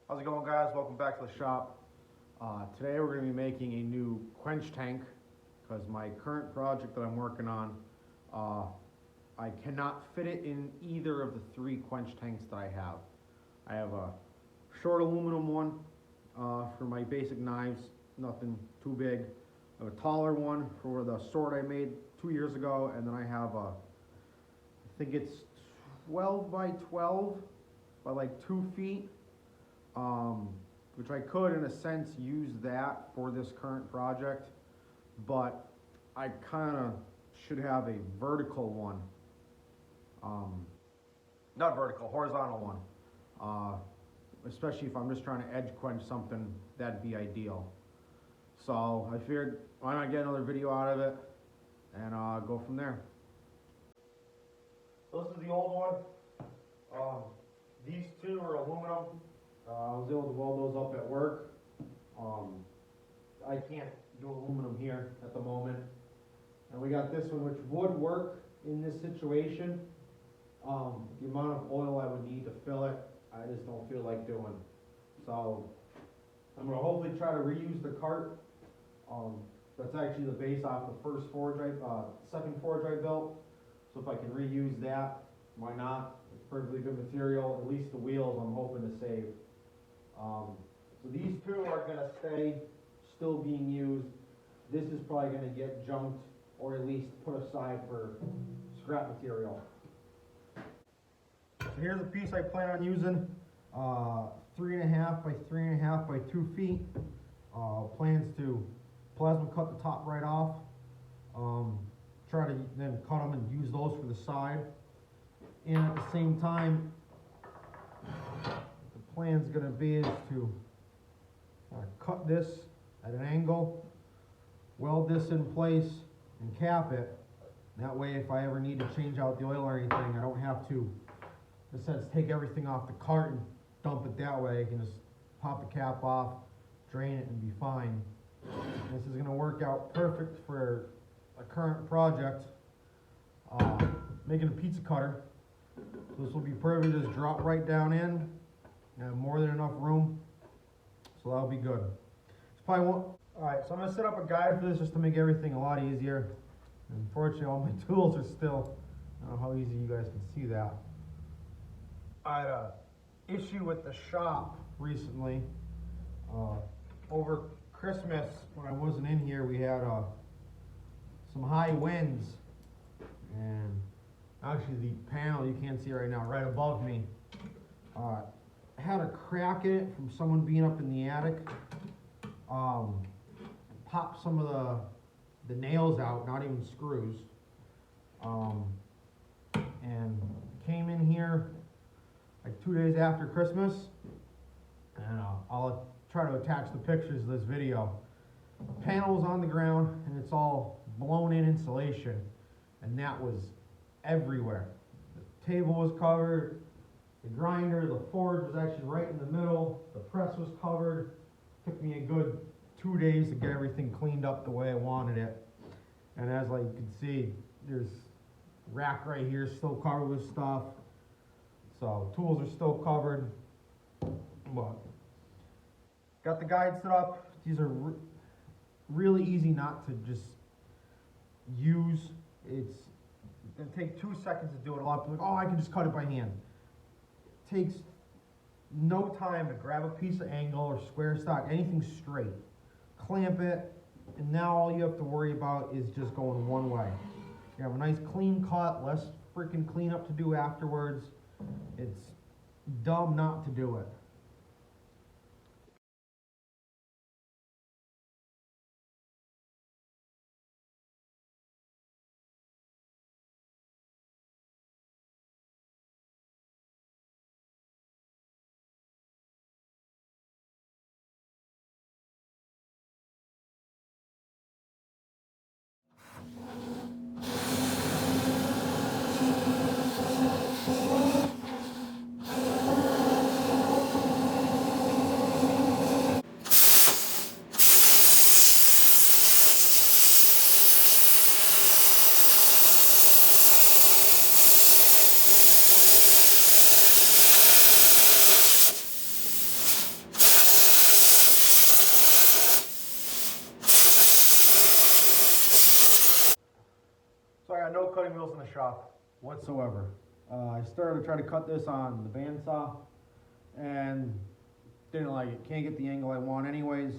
How's it going, guys? Welcome back to the shop. Today we're going to be making a new quench tank because my current project that I'm working on, I cannot fit it in either of the three quench tanks that I have. I have a short aluminum one for my basic knives, nothing too big. I have a taller one for the sword I made 2 years ago, and then I have I think it's 12 by 12 by like 2 feet. Which I could, in a sense, use that for this current project, but I kind of should have a vertical one, not vertical, horizontal one, especially if I'm just trying to edge quench something, that'd be ideal. So I figured, why not get another video out of it, and go from there. This is the old one. These two are aluminum. I was able to weld those up at work. I can't do aluminum here at the moment. And we got this one, which would work in this situation. The amount of oil I would need to fill it, I just don't feel like doing. So I'm going to hopefully try to reuse the cart. That's actually the base off the second forge I built. So if I can reuse that, why not? It's perfectly good material. At least the wheels I'm hoping to save. So these two are going to stay still being used. This is probably going to get junked or at least put aside for scrap material. So here's a piece I plan on using, 3.5 by 3.5 by 2 feet. Plans to plasma cut the top right off. Try to then cut them and use those for the side. And at the same time, plan's going to be is to cut this at an angle, weld this in place, and cap it. That way, if I ever need to change out the oil or anything, I don't have to, in a sense, take everything off the cart and dump it that way. I can just pop the cap off, drain it, and be fine. And this is going to work out perfect for a current project, making a pizza cutter. So this will be perfect, just drop right down in. Have more than enough room, so that'll be good. It's probably won't. All right, so I'm gonna set up a guide for this just to make everything a lot easier. Unfortunately, all my tools are still. I don't know how easy you guys can see that. I had a issue with the shop recently. Over Christmas, when I wasn't in here, we had some high winds, and actually the panel you can't see right now, right above me. Had a crack in it from someone being up in the attic. Popped some of the nails out, not even screws. And came in here like 2 days after Christmas. And I'll try to attach the pictures of this video. The panel was on the ground and it's all blown in insulation. And that was everywhere. The table was covered. The grinder, the forge was actually right in the middle. The press was covered. Took me a good 2 days to get everything cleaned up the way I wanted it. And as like you can see, there's a rack right here still covered with stuff. So tools are still covered. But got the guide set up. These are really easy not to just use. It's gonna take 2 seconds to do it. A lot of people are like, oh, I can just cut it by hand. Takes no time to grab a piece of angle or square stock, anything straight, clamp it, and now all you have to worry about is just going one way. You have a nice clean cut, less freaking cleanup to do afterwards. It's dumb not to do it. got no cutting wheels in the shop whatsoever. I started to try to cut this on the bandsaw and didn't like it. Can't get the angle I want anyways.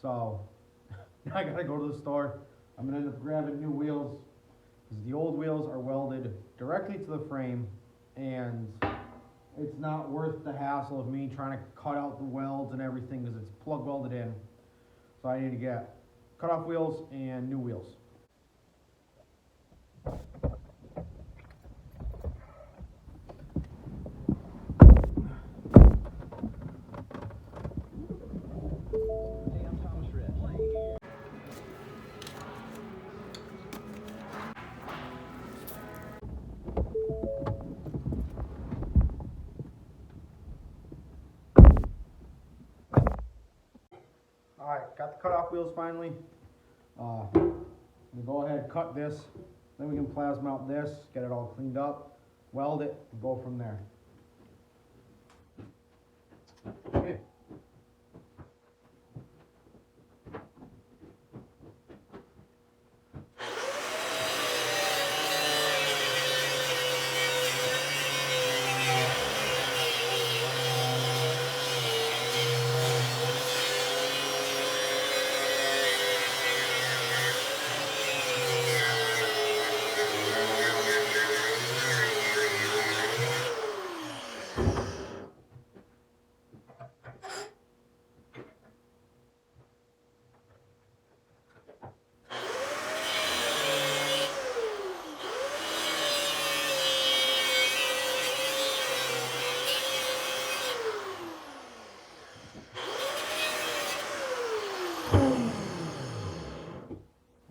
So I gotta go to the store. I'm gonna end up grabbing new wheels because the old wheels are welded directly to the frame, and it's not worth the hassle of me trying to cut out the welds and everything because it's plug welded in. So I need to get cut off wheels and new wheels. Alright, got the cutoff wheels finally. I'm gonna go ahead and cut this, then we can plasma out this, get it all cleaned up, weld it, and go from there. Okay.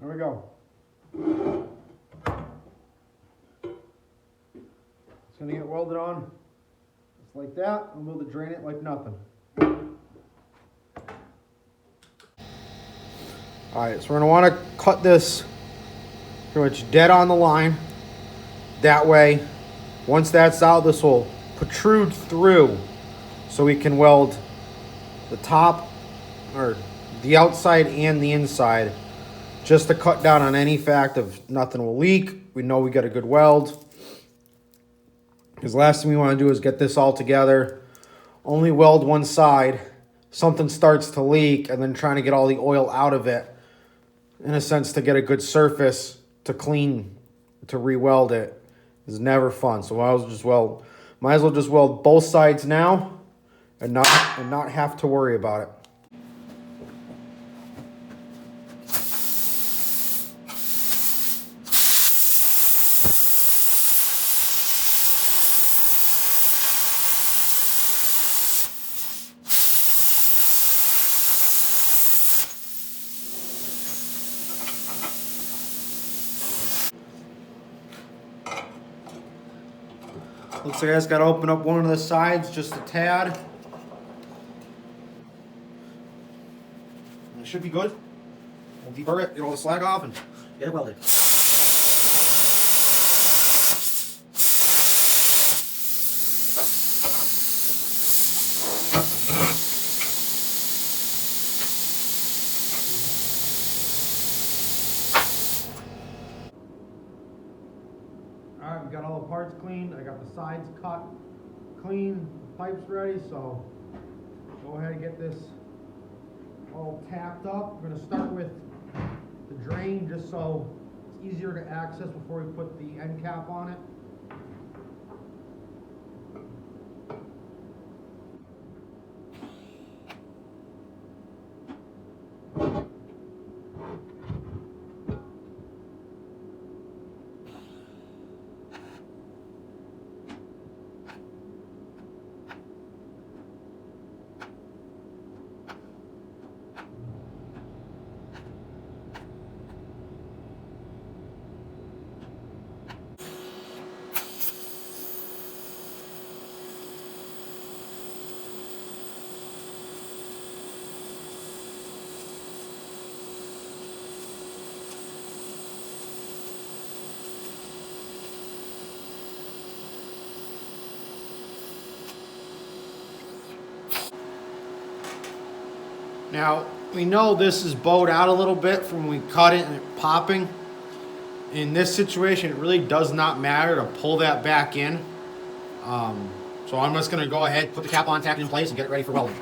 There we go. It's gonna get welded on just like that, and we'll drain it like nothing. Alright, so we're gonna wanna cut this pretty much dead on the line. That way, once that's out, this will protrude through so we can weld the top, or the outside and the inside, just to cut down on any fact of nothing will leak. We know we got a good weld. Because last thing we want to do is get this all together, only weld one side, something starts to leak, and then trying to get all the oil out of it, in a sense, to get a good surface to clean, to re-weld it, is never fun. So might as well just weld both sides now, and not have to worry about it. Looks like I just got to open up one of the sides just a tad. It should be good. We'll deburr it, get all the slag off, and get it welded. Alright, we got all the parts cleaned. I got the sides cut clean, pipes ready, so go ahead and get this all tapped up. We're going to start with the drain just so it's easier to access before we put the end cap on it. Now, we know this is bowed out a little bit from when we cut it and it popping. In this situation, it really does not matter to pull that back in. So I'm just going to go ahead, put the cap on, tack it in place, and get it ready for welding.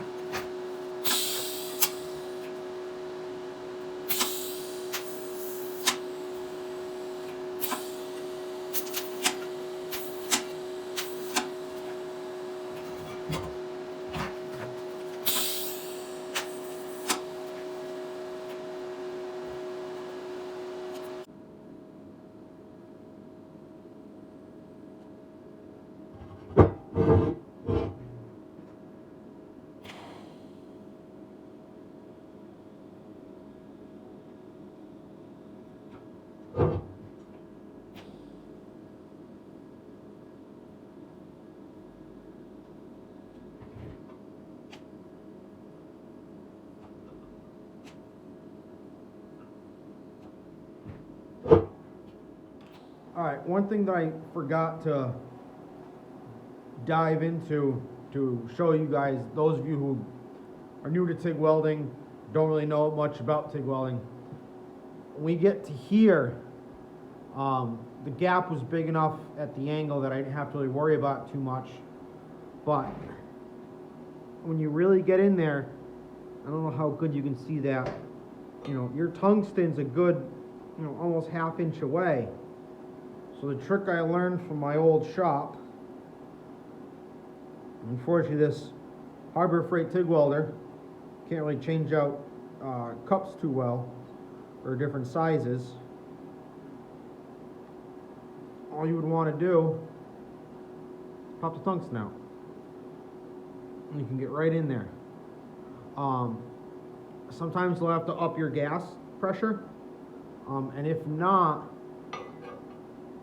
Alright, one thing that I forgot to dive into to show you guys, those of you who are new to TIG welding, don't really know much about TIG welding. When we get to here, the gap was big enough at the angle that I didn't have to really worry about too much. But when you really get in there, I don't know how good you can see that. You know, your tungsten's a good, you know, almost ½ inch away. So the trick I learned from my old shop, unfortunately this Harbor Freight TIG welder can't really change out cups too well, or different sizes. All you would want to do is pop the tungsten out. And you can get right in there. Sometimes you'll have to up your gas pressure, and if not,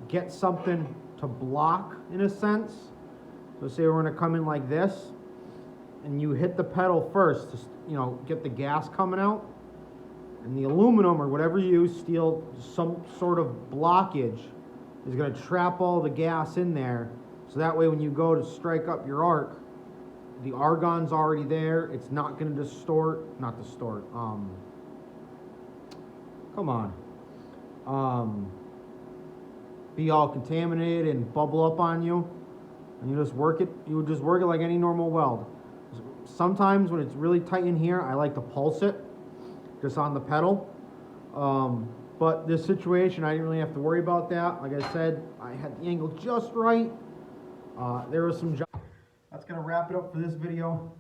get something to block in a sense. So say we're going to come in like this, and you hit the pedal first to, you know, get the gas coming out, and the aluminum or whatever you use, steel, some sort of blockage is going to trap all the gas in there, so that way when you go to strike up your arc, the argon's already there. It's not going to be all contaminated and bubble up on you, and you just work it. You would just work it like any normal weld. Sometimes when it's really tight in here, I like to pulse it just on the pedal. But this situation, I didn't really have to worry about that. Like I said, I had the angle just right. There was some. That's gonna wrap it up for this video.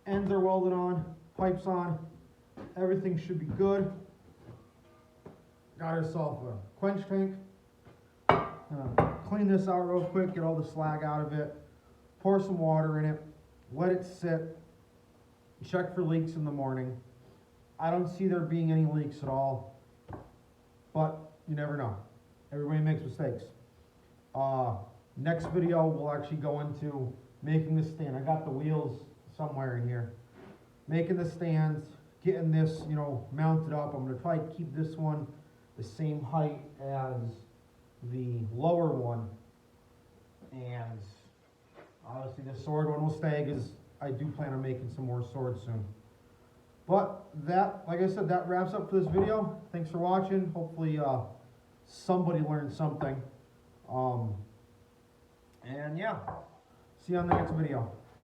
Ends are welded on, pipes on, everything should be good. Got ourselves a quench tank. Clean this out real quick, get all the slag out of it, pour some water in it, let it sit, check for leaks in the morning. I don't see there being any leaks at all, but you never know. Everybody makes mistakes. Next video we'll actually go into making the stand. I got the wheels somewhere in here. Making the stands, getting this, you know, mounted up. I'm gonna try to keep this one the same height as the lower one, and obviously the sword one will stay because I do plan on making some more swords soon. But that, like I said, that wraps up for this video. Thanks for watching. Hopefully somebody learned something. And yeah, see you on the next video.